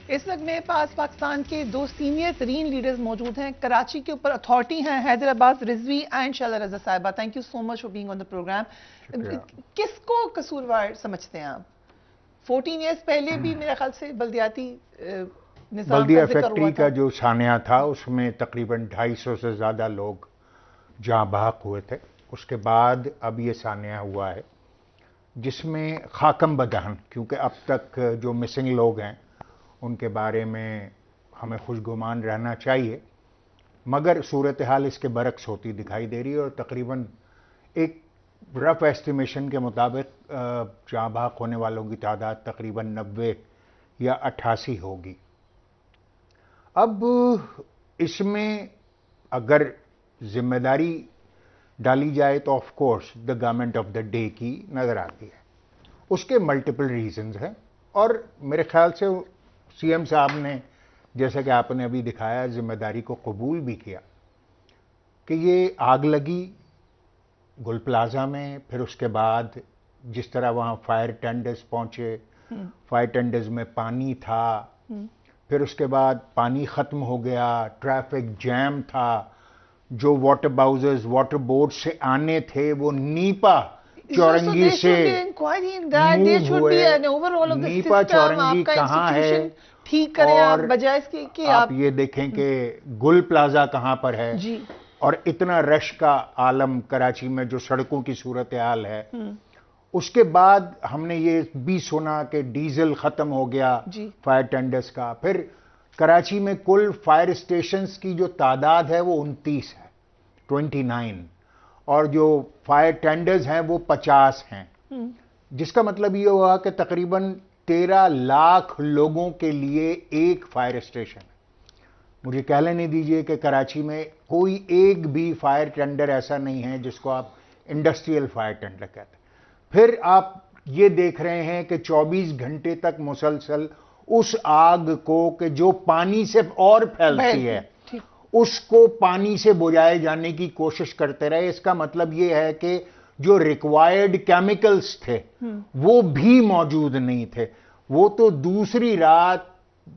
इस वक्त मेरे पास पाकिस्तान के दो सीनियर तरीन लीडर्स मौजूद हैं। कराची के ऊपर अथॉरिटी हैं हैदराबाद रिजवी एंड शैला रजा साहिबा। Thank you so much for being on the programme. किसको कसूरवार समझते हैं आप? 14 ईयर्स पहले भी मेरे ख्याल से बल्दियाती बल्दिया फैक्ट्री का जो सानिया था उसमें तकरीबन 250 से ज़्यादा लोग जहाँ बहक हुए थे। उसके बाद अब ये सानिया हुआ है जिसमें खाकम बदहन, क्योंकि अब तक जो मिसिंग लोग हैं उनके बारे में हमें खुशगुमान रहना चाहिए, मगर सूरत हाल इसके बरक्स होती दिखाई दे रही है। और तकरीबन एक रफ एस्टिमेशन के मुताबिक जहाँ बहक होने वालों की तादाद तकरीबन 90 या 88 होगी। अब इसमें अगर जिम्मेदारी डाली जाए तो of course the government of the day की नज़र आती है। उसके मल्टीपल रीजंस हैं और मेरे ख्याल से सीएम साहब ने, जैसा कि आपने अभी दिखाया, जिम्मेदारी को कबूल भी किया कि ये आग लगी गुल प्लाजा में। फिर उसके बाद जिस तरह वहाँ फायर टेंडर्स पहुँचे, फायर टेंडर्स में पानी था, फिर उसके बाद पानी ख़त्म हो गया, ट्रैफिक जैम था, जो वाटर बाउजर्स वाटर बोर्ड से आने थे वो नीपा चौरंगी से मूव हुए। नीपा चौरंगी कहाँ है, ठीक करें आप, बजाय इसके कि आप ये देखें कि गुल प्लाजा कहाँ पर है जी। और इतना रश का आलम कराची में जो सड़कों की सूरत हाल है। उसके बाद हमने ये भी सुना कि डीजल खत्म हो गया फायर टेंडर्स का। फिर कराची में कुल फायर स्टेशंस की जो तादाद है वो 29 है, 29, और जो फायर टेंडर्स हैं वो 50 हैं, जिसका मतलब ये हुआ कि तकरीबन 13 लाख लोगों के लिए एक फायर स्टेशन है। मुझे कह लेने दीजिए कि कराची में कोई एक भी फायर टेंडर ऐसा नहीं है जिसको आप इंडस्ट्रियल फायर टेंडर कहते हैं। फिर आप ये देख रहे हैं कि 24 घंटे तक मुसलसल उस आग को कि जो पानी से और फैलती है उसको पानी से बुझाए जाने की कोशिश करते रहे। इसका मतलब ये है कि जो रिक्वायर्ड केमिकल्स थे वो भी मौजूद नहीं थे। वो तो दूसरी रात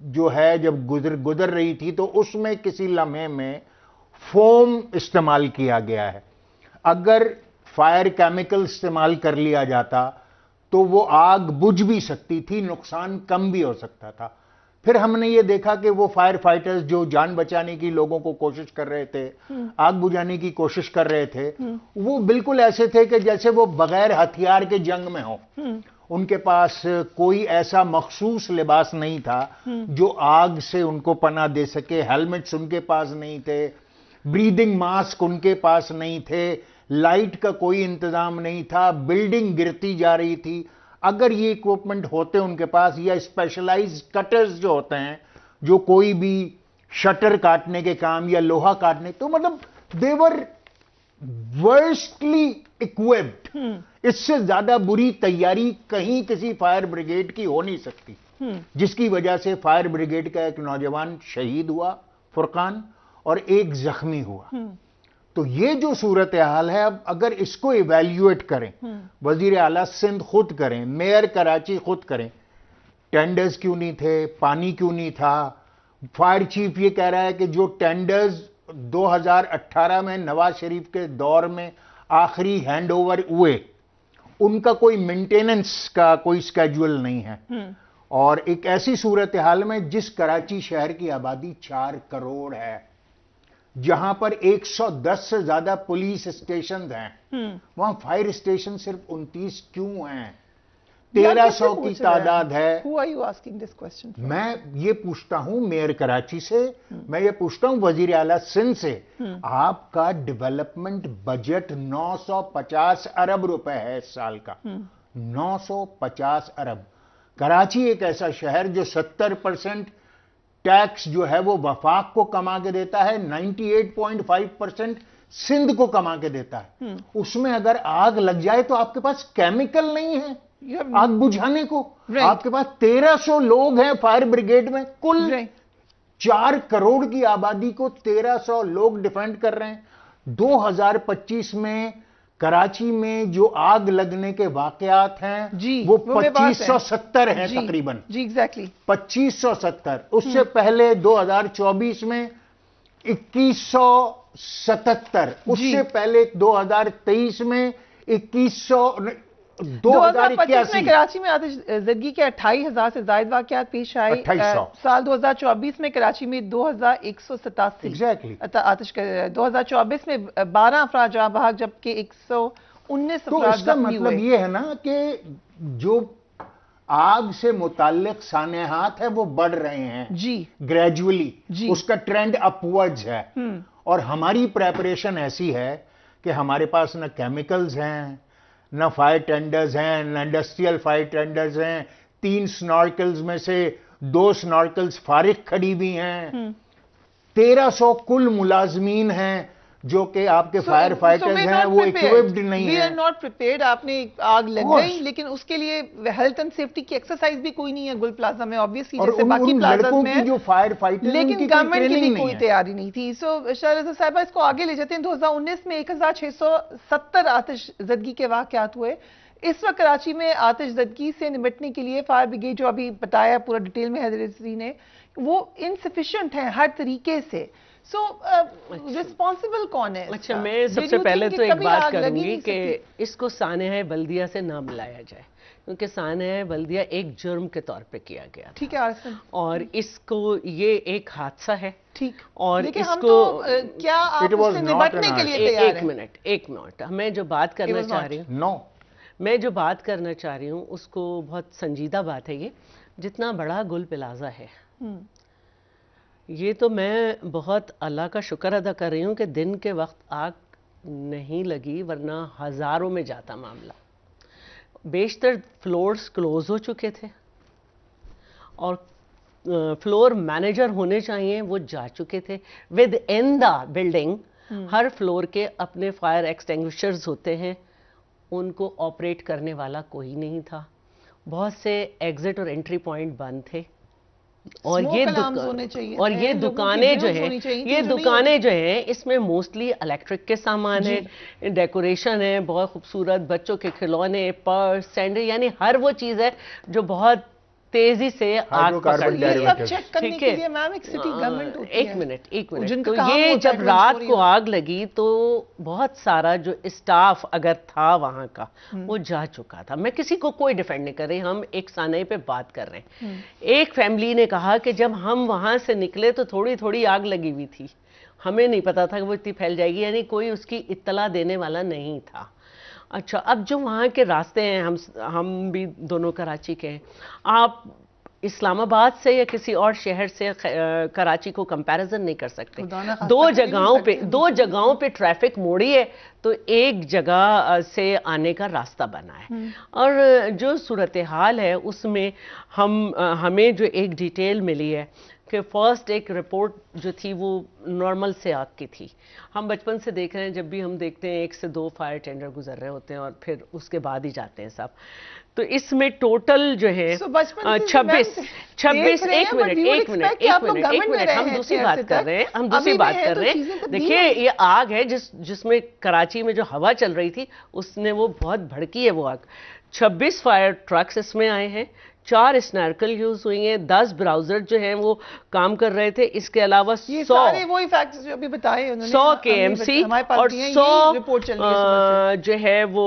जो है जब गुजर रही थी तो उसमें किसी लम्हे में फोम इस्तेमाल किया गया है। अगर फायर केमिकल इस्तेमाल कर लिया जाता तो वो आग बुझ भी सकती थी, नुकसान कम भी हो सकता था। फिर हमने ये देखा कि वो फायर फाइटर्स जो जान बचाने की लोगों को कोशिश कर रहे थे, आग बुझाने की कोशिश कर रहे थे, वो बिल्कुल ऐसे थे कि जैसे वो बगैर हथियार के जंग में हो। उनके पास कोई ऐसा मखसूस लिबास नहीं था जो आग से उनको पनाह दे सके। हेलमेट्स उनके पास नहीं थे, ब्रीदिंग मास्क उनके पास नहीं थे, लाइट का कोई इंतजाम नहीं था, बिल्डिंग गिरती जा रही थी। अगर ये इक्विपमेंट होते उनके पास, या स्पेशलाइज्ड कटर्स जो होते हैं जो कोई भी शटर काटने के काम या लोहा काटने, तो मतलब देवर वर्स्टली इक्विप्ड। इससे ज्यादा बुरी तैयारी कहीं किसी फायर ब्रिगेड की हो नहीं सकती, जिसकी वजह से फायर ब्रिगेड का एक नौजवान शहीद हुआ फुरकान और एक जख्मी हुआ। तो ये जो सूरत हाल है, अब अगर इसको इवैल्यूएट करें, वजीर आला सिंध खुद करें, मेयर कराची खुद करें, टेंडर्स क्यों नहीं थे, पानी क्यों नहीं था। फायर चीफ ये कह रहा है कि जो टेंडर्स 2018 में नवाज शरीफ के दौर में आखिरी हैंडओवर हुए उनका कोई मेंटेनेंस का कोई स्केड्यूल नहीं है। और एक ऐसी सूरत हाल में जिस कराची शहर की आबादी 4 करोड़ है, जहां पर 110 से ज्यादा पुलिस स्टेशन हैं, वहां फायर स्टेशन सिर्फ 29 क्यों हैं? 1300 की तादाद है। Who are you asking this question from? मैं ये पूछता हूं मेयर कराची से, मैं ये पूछता हूं वजीर आला सिंध से। आपका डेवलपमेंट बजट 950 अरब रुपए है इस साल का, 950 अरब। कराची एक ऐसा शहर जो 70% टैक्स जो है वो वफाक को कमा के देता है, 98.5% सिंध को कमा के देता है। उसमें अगर आग लग जाए तो आपके पास केमिकल नहीं है आग बुझाने को। आपके पास 1300 लोग हैं फायर ब्रिगेड में, कुल 4 करोड़ की आबादी को 1300 लोग डिफेंड कर रहे हैं। 2025 में कराची में जो आग लगने के वाकयात हैं जी, वो 2570 हैं तकरीबन। जी एग्जैक्टली 2570। उससे पहले 2024 में 2177, उससे पहले 2023 में 2025 में कराची में आतिशज़दगी के 28,000 से ज्यादा वाकयात पेश आए। 2800। साल 2024 में कराची में 2187 एग्जैक्टली आतिश 2024 में 12 अफराद जहां बहक जबकि 119 तो अफराद इसका जख्मी मतलब हुए। ये है ना कि जो आग से मुताल्लिक सानेहात है वो बढ़ रहे हैं जी ग्रेजुअली, उसका ट्रेंड अपवर्ड्स है। और हमारी प्रेपरेशन ऐसी है कि हमारे पास न केमिकल्स हैं, न फायर टेंडर्स हैं, न इंडस्ट्रियल फायर टेंडर्स हैं। 3 स्नॉर्कल्स में से 2 स्नॉर्कल्स फारिग खड़ी हुई हैं। 1300 कुल मुलाजमीन हैं जो कि आपके फायर फाइटर्स हैं, वो इक्विप्ड नहीं है। We are not prepared. आपने आग लग गई लेकिन उसके लिए हेल्थ एंड सेफ्टी की एक्सरसाइज भी कोई नहीं है गुल प्लाजा में, ऑब्वियसली जैसे बाकी प्लाजा में की जो फायर फाइटर्स, लेकिन गवर्नमेंट की भी कोई तैयारी नहीं थी। सो शहरज़ा साहिबा इसको आगे ले जाते हैं। 2019 में 1670 आतिशज़दगी के वाकयात हुए। इस वक्त कराची में आतिशज़दगी से निपटने के लिए फायर ब्रिगेड, जो अभी बताया पूरा डिटेल में हैदर रिजवी ने, वो इनसफिशिएंट है हर तरीके से। सो रिस्पॉन्सिबल कौन है? अच्छा, मैं सबसे पहले तो एक बात करूंगी कि इसको सानेह बल्दिया से ना मिलाया जाए, क्योंकि सानेह बल्दिया एक जुर्म के तौर पे किया गया। ठीक है आरसन, और इसको ये एक हादसा है। ठीक, और लेकिन इसको हम तो, क्या आप उससे निपटने के लिए तैयार हैं? एक मिनट मैं जो बात करना चाह रही हूँ मैं जो बात करना चाह रही हूँ उसको बहुत संजीदा बात है। ये जितना बड़ा गुल प्लाजा है, ये तो मैं बहुत अल्लाह का शुक्र अदा कर रही हूँ कि दिन के वक्त आग नहीं लगी, वरना हज़ारों में जाता मामला। बेशतर फ्लोर्स क्लोज हो चुके थे और फ्लोर मैनेजर होने चाहिए वो जा चुके थे। With in the building her floor के अपने फायर एक्सटिंग्विशर्स होते हैं, उनको ऑपरेट करने वाला कोई नहीं था। बहुत से एग्जिट और एंट्री पॉइंट बंद थे। और ये दुकानें जो हैं इसमें मोस्टली इलेक्ट्रिक के सामान है, डेकोरेशन है, बहुत खूबसूरत बच्चों के खिलौने, पर्स, सैंडल, यानी हर वो चीज़ है जो बहुत तेजी से आग पकड़ रही है। ठीक है मैम, एक सिटी गवर्नमेंट होती है। एक मिनट तो ये जब रात को आग लगी तो बहुत सारा जो स्टाफ अगर था वहां का वो जा चुका था। मैं किसी को कोई डिफेंड नहीं कर रही, हम एक सानई पे बात कर रहे हैं। एक फैमिली ने कहा कि जब हम वहां से निकले तो थोड़ी थोड़ी आग लगी हुई थी, हमें नहीं पता था कि वो इतनी फैल जाएगी, यानी कोई उसकी इत्तला देने वाला नहीं था। अच्छा, अब जो वहाँ के रास्ते हैं, हम भी दोनों कराची के हैं, आप इस्लामाबाद से या किसी और शहर से कराची को कंपैरिजन नहीं कर सकते। दो जगहों पे ट्रैफिक मोड़ी है तो एक जगह से आने का रास्ता बना है। और जो सूरत हाल है उसमें हमें जो एक डिटेल मिली है कि फर्स्ट एक रिपोर्ट जो थी वो नॉर्मल से आग की थी। हम बचपन से देख रहे हैं, जब भी हम देखते हैं 1 से 2 फायर टेंडर गुजर रहे होते हैं और फिर उसके बाद ही जाते हैं सब। तो इसमें टोटल जो है 26 एक मिनट हम दूसरी बात कर रहे हैं देखिए ये आग है जिसमें कराची में जो हवा चल रही थी उसने वो बहुत भड़की है वो आग। 26 फायर ट्रक्स इसमें आए हैं, 4 स्नैर्कल यूज हुई हैं, 10 ब्राउजर जो हैं वो काम कर रहे थे। इसके अलावा 100 वही फैक्ट्स जो अभी बताए उन्होंने, 100 KMC और 100 जो है वो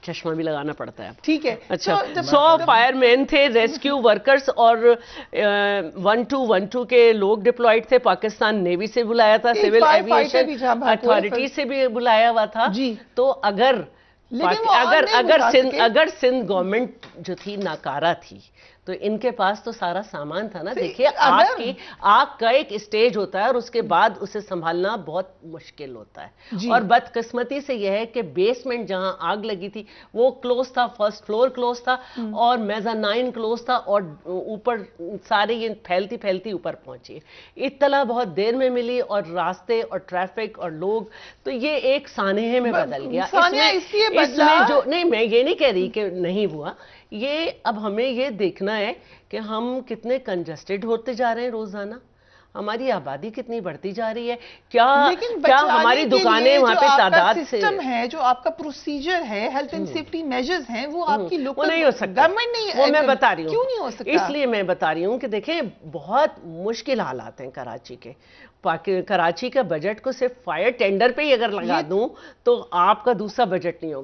चश्मा भी लगाना पड़ता है। ठीक है। अच्छा, 100 फायरमैन थे, रेस्क्यू वर्कर्स और 1212 के लोग डिप्लॉयड थे। पाकिस्तान नेवी से बुलाया था, सिविल एविएशन अथॉरिटी से भी बुलाया हुआ था जी। तो अगर सिंध गवर्नमेंट जो थी नाकारा थी तो इनके पास तो सारा सामान था ना। देखिए आग का एक स्टेज होता है और उसके बाद उसे संभालना बहुत मुश्किल होता है। और बदकिस्मती से यह है कि बेसमेंट जहां आग लगी थी वो क्लोज था, फर्स्ट फ्लोर क्लोज था और मेज़ानाइन क्लोज था और ऊपर सारे ये फैलती फैलती ऊपर पहुंची। इत्तला बहुत देर में मिली और रास्ते और ट्रैफिक और लोग, तो ये एक सानेहे में बदल गया। इसमें जो नहीं, मैं ये नहीं कह रही कि नहीं हुआ, ये अब हमें ये देखना है कि हम कितने कंजस्टेड होते जा रहे हैं रोजाना। हमारी आबादी कितनी बढ़ती जा रही है, क्या हमारी दुकानें वहां पे तादाद से सिस्टम है, जो आपका प्रोसीजर है, हेल्थ एंड सेफ्टी मेजर्स हैं, वो आपकी लोकल नहीं हो सकता, गवर्नमेंट नहीं, वो मैं बता रही हूँ क्यों नहीं हो सकता। इसलिए मैं बता रही हूँ कि देखें बहुत मुश्किल हालात हैं कराची के। कराची का बजट को सिर्फ फायर टेंडर पे ही अगर लगा दूं तो आपका दूसरा बजट नहीं होगा।